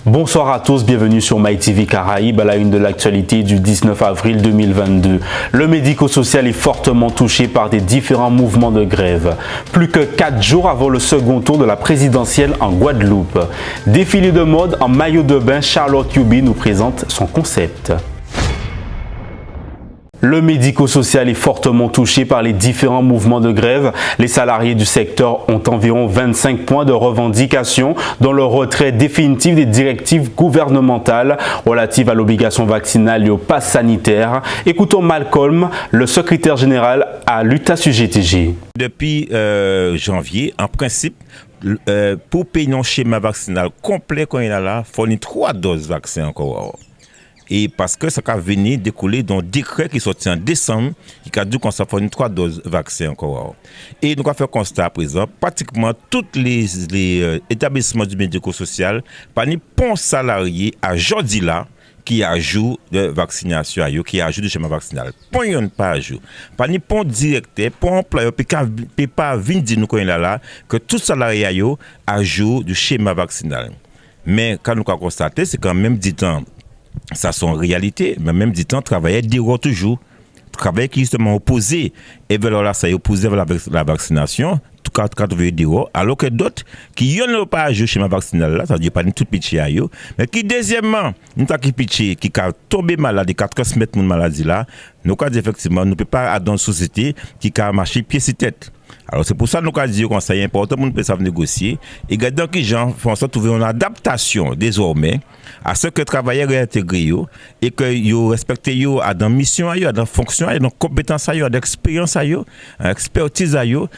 Bonsoir à tous, bienvenue sur MyTV Caraïbes à la une de l'actualité du 19 avril 2022. Le médico-social est fortement touché par des différents mouvements de grève. Plus que 4 jours avant le second tour de la présidentielle en Guadeloupe. Défilé de mode en maillot de bain, Charlotte Youbi nous présente son concept. Le médico-social est fortement touché par les différents mouvements de grève. Les salariés du secteur ont environ 25 points de revendication, dont le retrait définitif des directives gouvernementales relatives à l'obligation vaccinale et au pass sanitaire. Écoutons Malcolm, le secrétaire général à l'UTA-SUGTG. Depuis janvier, en principe, pour payer un schéma vaccinal complet quand il est là, il faut 3 doses de vaccin encore. Et parce que ça a venu découler d'un décret qui est sorti en décembre, qui a dit qu'on s'en fait 3 doses de vaccin encore. Et nous avons fait constat à présent, pratiquement tous les établissements du médico-social, pas ni bon salarié à jeudi là, qui ajoute de vaccination, qui ajoute du schéma vaccinal. Pas yon pas ajout. Pas ni bon directeur, pas employeur, puis pas venir dire nous qu'on est là, que tout salarié ajoute du schéma vaccinal. Mais quand nous avons constaté, c'est quand même dit temps. Ça sont en réalité, mais même du temps, travailler dehors toujours. Travailler qui justement opposé. Et bien là, ça est opposé avec la vaccination, tout cas, quand on veut dehors. Alors que d'autres qui n'ont pas à jouer chez ma vaccinale là, ça veut dire pas tout pitché à eux, mais qui deuxièmement, nous avons qui pitché, qui a tombé malade, qui a transmettre une maladie là, nous avons effectivement, nous ne pouvons pas aller dans une société qui a marché pied sur tête. Alors c'est pour ça que nous avons dit que c'est important pour nous de négocier. Et gardons que les gens font ça trouver une adaptation désormais à ce que les travailleurs réintégrés et que ils respectent dans la mission, dans la fonction, dans la compétence, dans l'expérience, dans l'expertise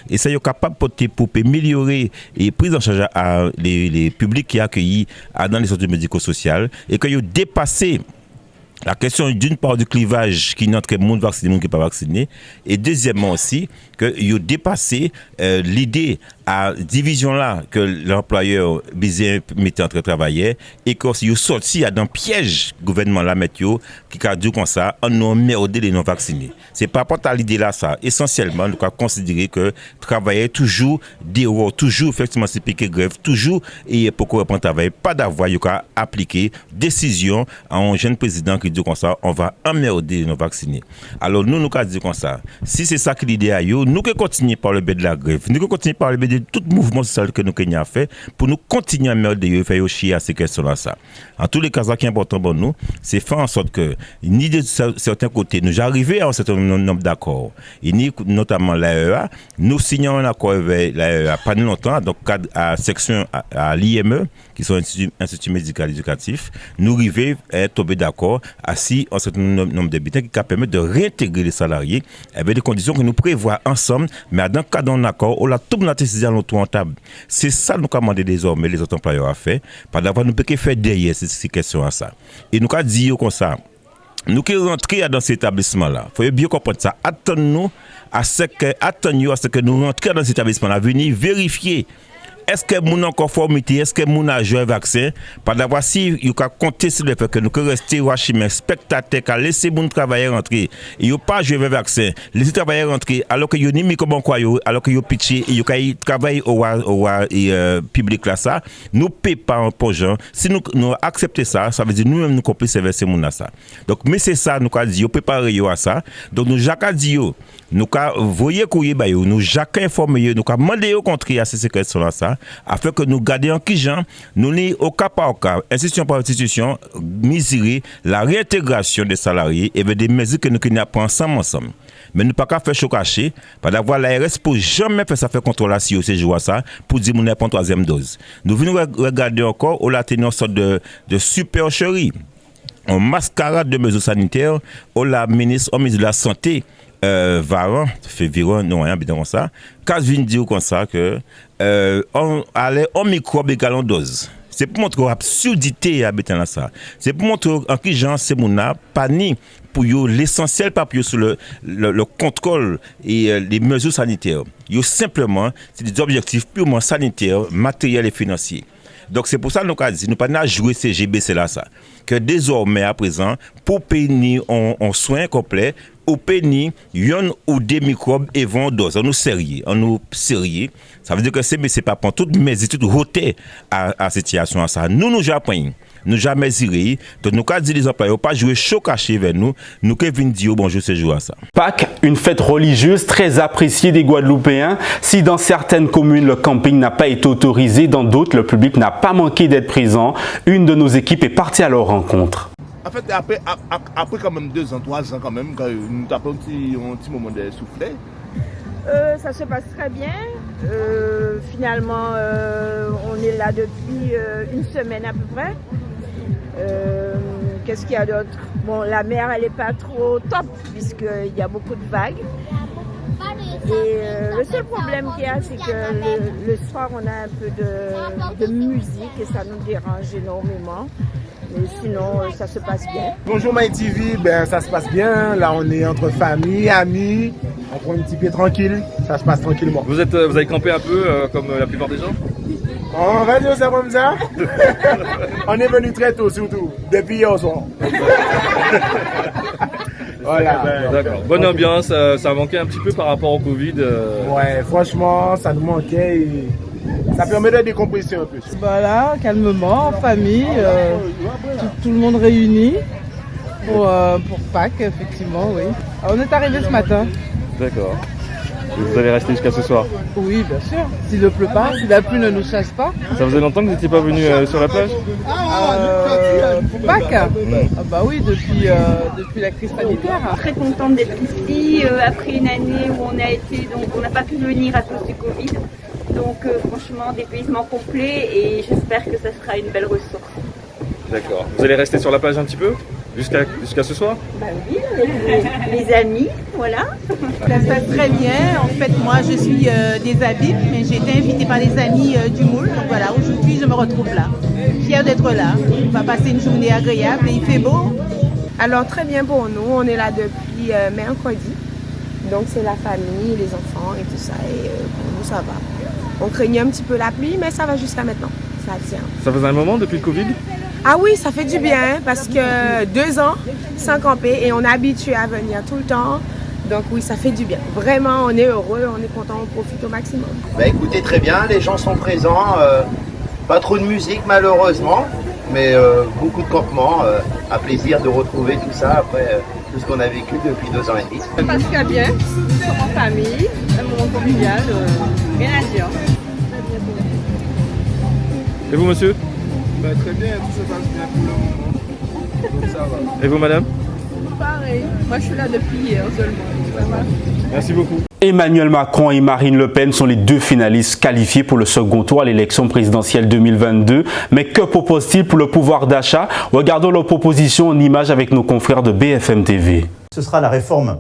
et ça est capable pour améliorer et prise en charge à les publics qui accueillis dans les centres médico-sociaux et que ils dépassé la question d'une part du clivage qui n'entre monde vacciné, monde qui pas vacciné, et deuxièmement aussi que ils ont dépassé l'idée à division là que l'employeur besoin mettait entre travailleurs et que ils sorti dans piège gouvernement là mettre qui a dit comme ça on nous merdé les non vaccinés. C'est pas rapport à l'idée là ça. Essentiellement nous considérer que travailler toujours dehors, toujours effectivement c'est piquer grève, toujours et pourquoi reprendre travail, pas d'avoir appliquer décision à un jeune président qui dit comme ça, on va emmerder nos vaccinés. Alors nous avons dit comme ça, si c'est ça que l'idée a eu, nous que continuer par le biais de la grève, nous que continuer par le biais de tout mouvement social que nous avons fait pour nous continuer à emmerder et faire chier à ces questions-là. Ça. En tous les cas, ce qui est important pour nous, c'est faire en sorte que, ni de certains côtés, nous arrivons à un certain nombre d'accords, et ni notamment l'AEA, nous signons un accord avec l'AEA pas longtemps, donc à section à l'IME, qui sont institut médical éducatif, nous arrivons à tomber d'accord assis un certain nombre d'habitants qui permettent de réintégrer les salariés avec des conditions que nous prévoyons ensemble, mais dans le cas d'un accord, on a tout notre décision autour en table. C'est ça que nous commandons désormais les autres employeurs à faire, par d'avoir nous pouvons faire derrière ces questions à ça. Et nous avons dit comme ça, nous qui rentrons dans cet établissement-là, il faut bien comprendre ça, attendons à ce que nous rentrions dans cet établissement-là, venir vérifier est-ce que mon en conformité, est-ce que mon a joué un vaccin, par d'avoir si il a compté sur le fait que nous que rester wachimé spectateur qu'à laisser mon travailler rentrer, il a pas joué un vaccin, laisser travailler rentrer alors que yo ni mi comment quoi alors que yo pitché et yo travaille au public là ça, nous paie pas en poche. Si nous accepter ça, ça veut dire nous-mêmes nous complicer verser mon ça. Donc mais c'est ça nous a dit yo préparer yo à ça. Donc nous Jacques dit yo, nous a voyer courrier ba yo, nous Jacques informer yo, nous a demander au contraire à ces questions là ça. Afin que nous gardions qui gens, nous n'y au cas par cas, institution par institution, mesurer la réintégration des salariés et des mesures que nous n'avons pas ensemble. Mais nous pas qu'à faire chaud caché, pas d'avoir l'ARS pour jamais faire ça faire contrôle si ces jours ça pour dire mon pas une 3e dose. Nous venons regarder encore au la tenir une sorte de supercherie, en mascarade de mesures sanitaires, au la ministre de la santé. Varan, Féviron, non, rien, bien comme ça. Quand je viens dire comme ça que on allait en microbe égal en dose. C'est pour montrer l'absurdité à là ça. C'est pour montrer en qui gens c'est mon pas ni pour l'essentiel pas pour sur le contrôle et les mesures sanitaires. Yo simplement c'est des objectifs purement sanitaires, matériels et financiers. Donc c'est pour ça que nous avons dit, nous pas jouer CGB, c'est là ça. Que désormais à présent, pour payer en soins complets, au pays, yon ou des microbes et vont dose. On nous sérieux, Ça veut dire que c'est pas pour toutes mes études roter à cette situation. Ça. Nous, Japon, nous jamais iré. Donc nous avons dit les employés, pas jouer chaud caché vers nous, nous qui venons dire bonjour ce jour à ça. Pâques, une fête religieuse très appréciée des Guadeloupéens. Si dans certaines communes, le camping n'a pas été autorisé, dans d'autres, le public n'a pas manqué d'être présent. Une de nos équipes est partie à leur rencontre. En fait, après quand même 2 ans, 3 ans quand même, quand nous avons un petit moment de souffler. Ça se passe très bien. Finalement, on est là depuis une semaine à peu près. Qu'est-ce qu'il y a d'autre? Bon, la mer, elle n'est pas trop top, puisqu'il y a beaucoup de vagues. Et le seul problème qu'il y a, c'est que le soir, on a un peu de musique et ça nous dérange énormément. Mais sinon, ça se passe bien. Bonjour MyTV, ben, ça se passe bien. Là, on est entre famille, amis. On prend un petit pied tranquille. Ça se passe tranquillement. Vous avez campé un peu comme la plupart des gens? On va dire ça comme ça. On est venu très tôt, surtout. Depuis hier soir. Voilà. D'accord. Bonne ambiance. Ça a manqué un petit peu par rapport au Covid. Ouais, franchement, ça nous manquait. Et ça permet de décompresser un peu. Voilà, calmement, en famille, tout le monde réuni pour Pâques, effectivement, oui. On est arrivé ce matin. D'accord. Et vous allez rester jusqu'à ce soir? Oui, bien sûr. S'il ne pleut pas, si la pluie ne nous chasse pas. Ça faisait longtemps que vous n'étiez pas venu sur la plage? Pour Pâques Ah bah oui, depuis la crise sanitaire. Très contente d'être ici après une année où on n'a pas pu venir à cause du Covid. Donc franchement, dépaysement complet et j'espère que ça sera une belle ressource. D'accord. Vous allez rester sur la plage un petit peu jusqu'à ce soir? Bah oui, avec les amis, voilà. Ça se passe très bien. En fait, moi, je suis des Habibs, mais j'ai été invitée par les amis du Moule. Donc voilà, aujourd'hui, je me retrouve là. Fière d'être là. On va passer une journée agréable et il fait beau. Alors, très bien pour nous. On est là depuis mercredi. Donc, c'est la famille, les enfants et tout ça. Et pour nous, ça va. On craignait un petit peu la pluie, mais ça va jusqu'à maintenant. Ça tient. Ça faisait un moment depuis le Covid? Ah oui, ça fait du bien parce que 2 ans sans camper et on est habitué à venir tout le temps. Donc oui, ça fait du bien. Vraiment, on est heureux, on est content, on profite au maximum. Bah écoutez, très bien, les gens sont présents. Pas trop de musique malheureusement, mais beaucoup de campements. Un plaisir de retrouver tout ça après tout ce qu'on a vécu depuis 2 ans et demi. Ça passe très bien, nous sommes en famille, un moment convivial, rien à dire. Et vous, monsieur? Bah, très bien, tout se passe bien pour le moment. Donc ça va. Et vous, madame? Pareil, moi je suis là depuis hier seulement. Ça va. Merci beaucoup. Emmanuel Macron et Marine Le Pen sont les 2 finalistes qualifiés pour le second tour à l'élection présidentielle 2022. Mais que propose-t-il pour le pouvoir d'achat? Regardons leurs propositions en images avec nos confrères de BFM TV. Ce sera la réforme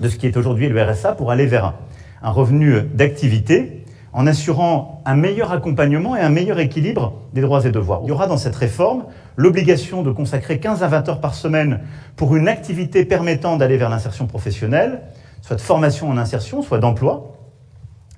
de ce qui est aujourd'hui le RSA pour aller vers un revenu d'activité en assurant un meilleur accompagnement et un meilleur équilibre des droits et devoirs. Il y aura dans cette réforme l'obligation de consacrer 15 à 20 heures par semaine pour une activité permettant d'aller vers l'insertion professionnelle, soit de formation en insertion, soit d'emploi,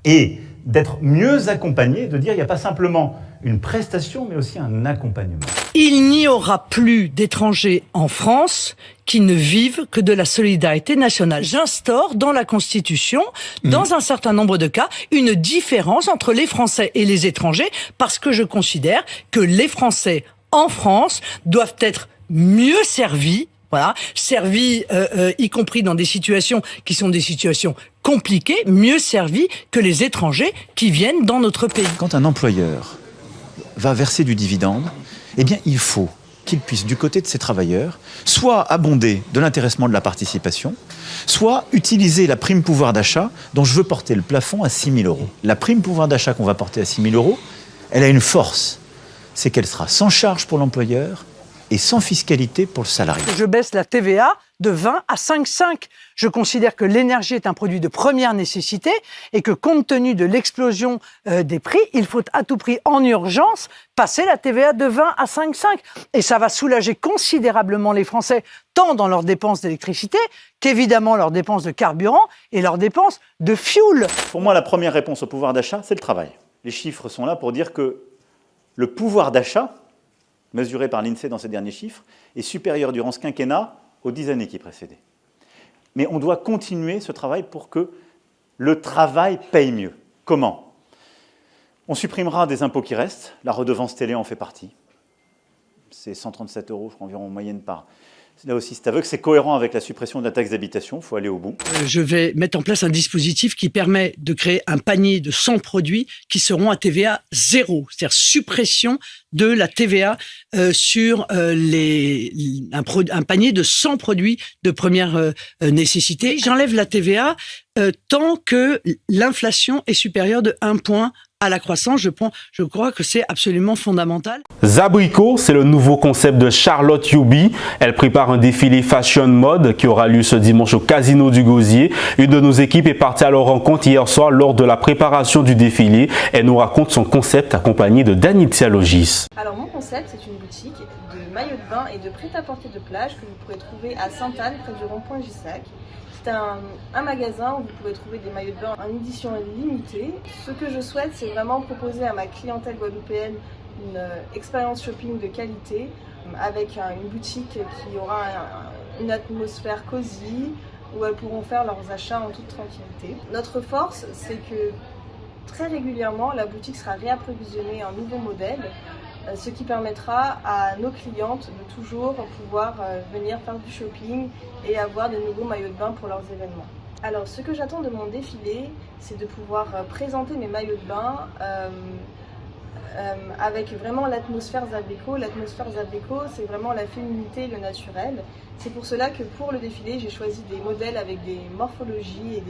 et d'être mieux accompagné, de dire il n'y a pas simplement une prestation, mais aussi un accompagnement. Il n'y aura plus d'étrangers en France qui ne vivent que de la solidarité nationale. J'instaure dans la Constitution, dans un certain nombre de cas, une différence entre les Français et les étrangers, parce que je considère que les Français en France doivent être mieux servis, voilà, servis y compris dans des situations qui sont des situations compliquées, mieux servis que les étrangers qui viennent dans notre pays. Quand un employeur va verser du dividende, eh bien il faut qu'il puisse, du côté de ses travailleurs, soit abonder de l'intéressement de la participation, soit utiliser la prime pouvoir d'achat dont je veux porter le plafond à 6 000 €. La prime pouvoir d'achat qu'on va porter à 6 000 €, elle a une force, c'est qu'elle sera sans charge pour l'employeur et sans fiscalité pour le salarié. Je baisse la TVA de 20 à 5,5. Je considère que l'énergie est un produit de première nécessité et que compte tenu de l'explosion des prix, il faut à tout prix en urgence passer la TVA de 20 à 5,5. Et ça va soulager considérablement les Français, tant dans leurs dépenses d'électricité qu'évidemment leurs dépenses de carburant et leurs dépenses de fioul. Pour moi, la première réponse au pouvoir d'achat, c'est le travail. Les chiffres sont là pour dire que le pouvoir d'achat, mesuré par l'INSEE dans ces derniers chiffres, est supérieur durant ce quinquennat aux 10 années qui précédaient. Mais on doit continuer ce travail pour que le travail paye mieux. Comment? On supprimera des impôts qui restent, la redevance télé en fait partie. c'est 137 € je crois, environ en moyenne par. Là aussi, c'est aveugle, c'est cohérent avec la suppression de la taxe d'habitation, il faut aller au bout. Je vais mettre en place un dispositif qui permet de créer un panier de 100 produits qui seront à TVA 0, c'est-à-dire suppression de la TVA sur un panier de 100 produits de première nécessité. J'enlève la TVA tant que l'inflation est supérieure de 1 point à la croissance. Je crois que c'est absolument fondamental. Zabrico, c'est le nouveau concept de Charlotte Youbi. Elle prépare un défilé fashion mode qui aura lieu ce dimanche au Casino du Gosier. Une de nos équipes est partie à leur rencontre hier soir lors de la préparation du défilé. Elle nous raconte son concept accompagné de Danitia Logis. Alors mon concept, c'est une boutique de maillots de bain et de prêt-à-porter de plage que vous pourrez trouver à Sainte-Anne, près du rond-point Gissac. C'est un magasin où vous pouvez trouver des maillots de bain en édition limitée. Ce que je souhaite, c'est vraiment proposer à ma clientèle guadeloupéenne une expérience shopping de qualité avec une boutique qui aura une atmosphère cosy où elles pourront faire leurs achats en toute tranquillité. Notre force, c'est que très régulièrement, la boutique sera réapprovisionnée en nouveaux modèles, ce qui permettra à nos clientes de toujours pouvoir venir faire du shopping et avoir de nouveaux maillots de bain pour leurs événements. Alors ce que j'attends de mon défilé, c'est de pouvoir présenter mes maillots de bain avec vraiment l'atmosphère Zabrico. L'atmosphère Zabrico, c'est vraiment la féminité et le naturel. C'est pour cela que pour le défilé, j'ai choisi des modèles avec des morphologies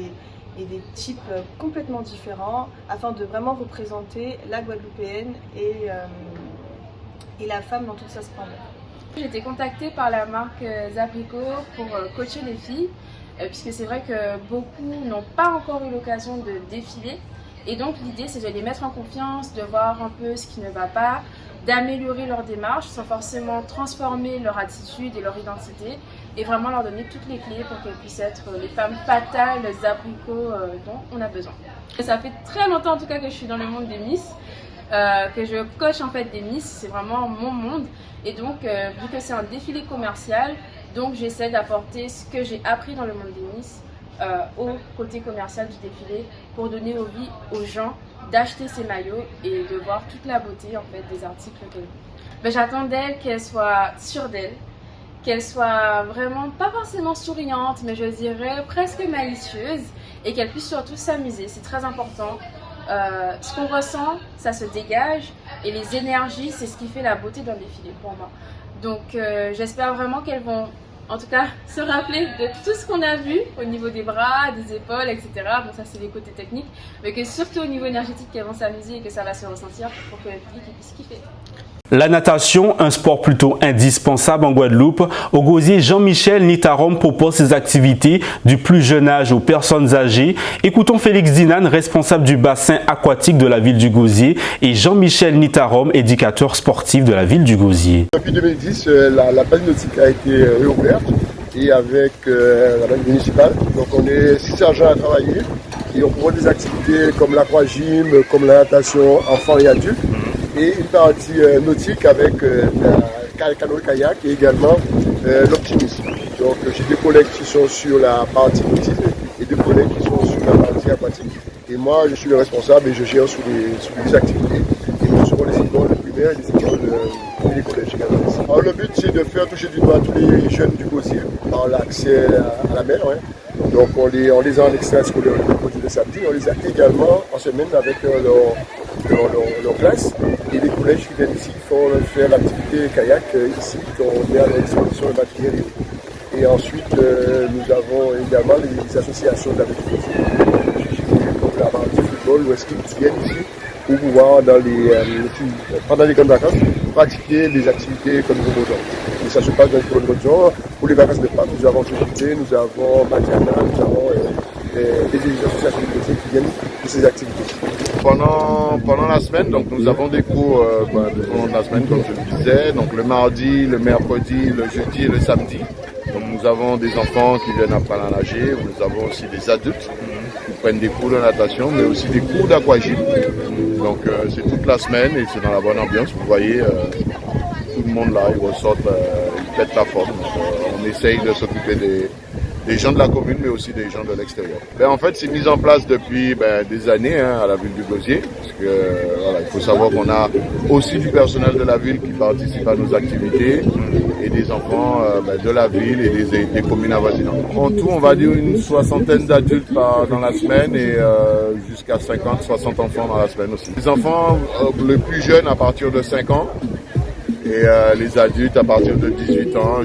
et des types complètement différents afin de vraiment représenter la Guadeloupéenne et la femme dans toute sa splendeur. J'ai été contactée par la marque Zabrico pour coacher les filles, puisque c'est vrai que beaucoup n'ont pas encore eu l'occasion de défiler. Et donc l'idée, c'est de les mettre en confiance, de voir un peu ce qui ne va pas, d'améliorer leur démarche sans forcément transformer leur attitude et leur identité, et vraiment leur donner toutes les clés pour qu'elles puissent être les femmes fatales Zabrico dont on a besoin. Et ça fait très longtemps en tout cas que je suis dans le monde des Miss, que je coach en fait des Miss, c'est vraiment mon monde. Et donc vu que c'est un défilé commercial, donc j'essaie d'apporter ce que j'ai appris dans le monde des Miss au côté commercial du défilé pour donner envie aux gens d'acheter ces maillots et de voir toute la beauté en fait des articles qu'elles ont. J'attends d'elles qu'elles soient sûres d'elles, qu'elles soient vraiment pas forcément souriantes, mais je dirais presque malicieuses, et qu'elles puissent surtout s'amuser. C'est très important. Ce qu'on ressent, ça se dégage, et les énergies, c'est ce qui fait la beauté d'un défilé pour moi. Donc j'espère vraiment qu'elles vont en tout cas se rappeler de tout ce qu'on a vu au niveau des bras, des épaules, etc. Bon, ça c'est les côtés techniques, mais que surtout au niveau énergétique, qu'elles vont s'amuser et que ça va se ressentir pour que le public puisse kiffer. La natation, un sport plutôt indispensable en Guadeloupe. Au Gosier, Jean-Michel Nitarom propose ses activités du plus jeune âge aux personnes âgées. Écoutons Félix Dinan, responsable du bassin aquatique de la ville du Gosier, et Jean-Michel Nitarom, éducateur sportif de la ville du Gosier. Depuis 2010, la base nautique a été réouverte et avec la base municipale. Donc on est 6 sergents à travailler et on propose des activités comme l'aquagym, comme la natation enfants et adultes, et une partie nautique avec canoë-kayak et également l'optimisme. Donc j'ai des collègues qui sont sur la partie nautique et des collègues qui sont sur la partie aquatique. Et moi je suis le responsable et je gère sur les activités. Et nous serons les écoles primaires et les écoles et les collèges également. Alors le but c'est de faire toucher du doigt tous les jeunes du Gosier par l'accès à la mer. Donc on les a en extrascolaire le samedi, on les a également en semaine avec leur classe, et les collèges qui viennent ici font faire l'activité kayak ici, on met à leur disposition le matériel. Et ensuite nous avons également les associations d'agriculture comme la marque du football ou est-ce qu'ils viennent ici pour pouvoir pendant les grandes vacances pratiquer des activités comme nous faisons. Et ça se passe dans les colonnes de genre. Pour les vacances de Pâques, nous avons Trinité, nous avons Matiana, nous avons des associations qui viennent de ces activités. Pendant la semaine, donc nous avons des cours pendant la semaine, comme je le disais, donc le mardi, le mercredi, le jeudi et le samedi. Donc nous avons des enfants qui viennent apprendre à nager, nous avons aussi des adultes qui prennent des cours de natation, mais aussi des cours d'aquagym. Donc c'est toute la semaine et c'est dans la bonne ambiance. Vous voyez, tout le monde là, ils ressortent, ils pètent la forme. On essaye de s'occuper des gens de la commune, mais aussi des gens de l'extérieur. En fait, c'est mis en place depuis des années à la ville du Gosier, parce que il faut savoir qu'on a aussi du personnel de la ville qui participe à nos activités et des enfants de la ville et des communes avoisinantes. En tout, on va dire une soixantaine d'adultes dans la semaine et jusqu'à 50-60 enfants dans la semaine aussi. Les enfants, les plus jeunes à partir de 5 ans et les adultes à partir de 18 ans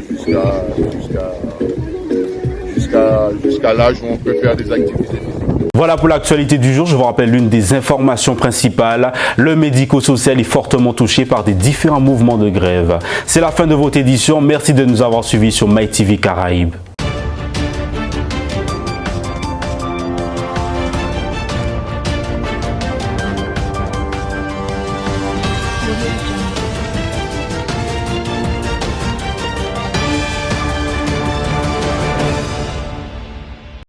jusqu'à l'âge où on peut faire des activités physiques. Voilà pour l'actualité du jour. Je vous rappelle l'une des informations principales. Le médico-social est fortement touché par des différents mouvements de grève. C'est la fin de votre édition. Merci de nous avoir suivis sur MyTV Caraïbes.